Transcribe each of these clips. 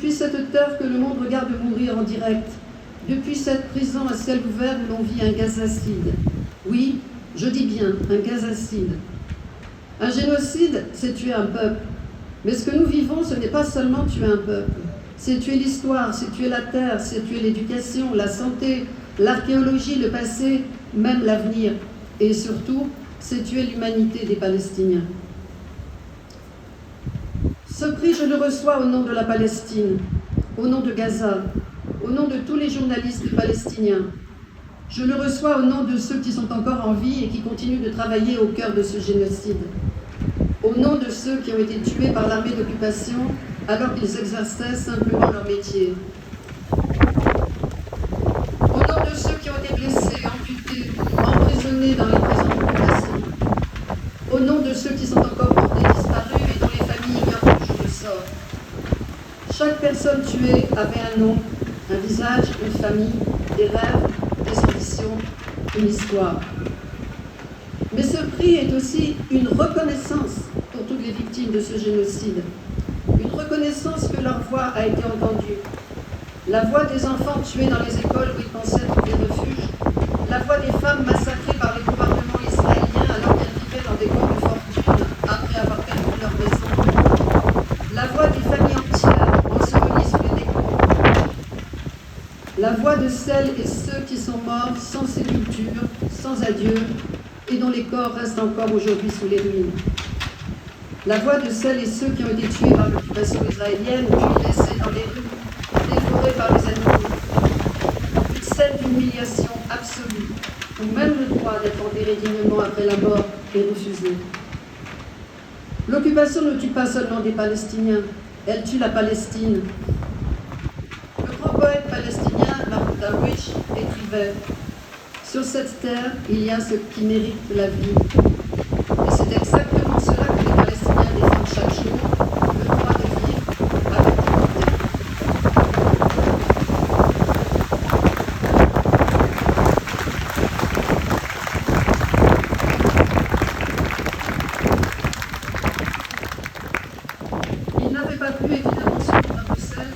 depuis cette terre que le monde regarde mourir en direct, depuis cette prison à ciel ouvert où l'on vit un gazacide. Oui, je dis bien, un gazacide. Un génocide, c'est tuer un peuple. Mais ce que nous vivons, ce n'est pas seulement tuer un peuple. C'est tuer l'histoire, c'est tuer la terre, c'est tuer l'éducation, la santé, l'archéologie, le passé, même l'avenir. Et surtout, c'est tuer l'humanité des Palestiniens. Ce prix, je le reçois au nom de la Palestine, au nom de Gaza, au nom de tous les journalistes palestiniens. Je le reçois au nom de ceux qui sont encore en vie et qui continuent de travailler au cœur de ce génocide. Au nom de ceux qui ont été tués par l'armée d'occupation alors qu'ils exerçaient simplement leur métier. Au nom de ceux qui ont été blessés, amputés, emprisonnés dans les prisons d'occupation. Au nom de ceux qui sont encore portés disparus et dont les familles ignorent toujours le sort. Chaque personne tuée avait un nom, un visage, une famille, des rêves, des ambitions, une histoire. Mais ce prix est aussi une reconnaissance pour toutes les victimes de ce génocide. Une reconnaissance que leur voix a été entendue. La voix des enfants tués dans les écoles où ils pensaient trouver refuge. La voix des femmes massacrées par les gouvernements israéliens alors qu'elles vivaient dans des camps de fortune après avoir perdu leur maison. La voix des familles entières ensevelies sous les décombres. La voix de celles et ceux qui sont morts sans sépulture, sans adieu, et dont les corps restent encore aujourd'hui sous les ruines. La voix de celles et ceux qui ont été tués par l'occupation israélienne, puis laissés dans les rues, dévorés par les animaux. Une scène d'humiliation absolue, où même le droit d'être enterré dignement après la mort est refusé. L'occupation ne tue pas seulement des Palestiniens, elle tue la Palestine. Le grand poète palestinien Mahmoud Darwish écrivait « Sur cette terre, il y a ce qui mérite la vie. » Et c'est exactement cela que les Palestiniens défendent chaque jour, le droit de vivre avec dignité. Il n'avait pas pu évidemment se rendre à Bruxelles.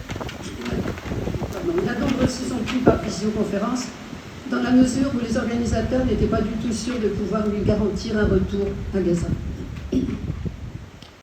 Il a donc reçu son prix par visioconférence, dans la mesure où les organisateurs n'étaient pas du tout sûrs de pouvoir lui garantir un retour à Gaza.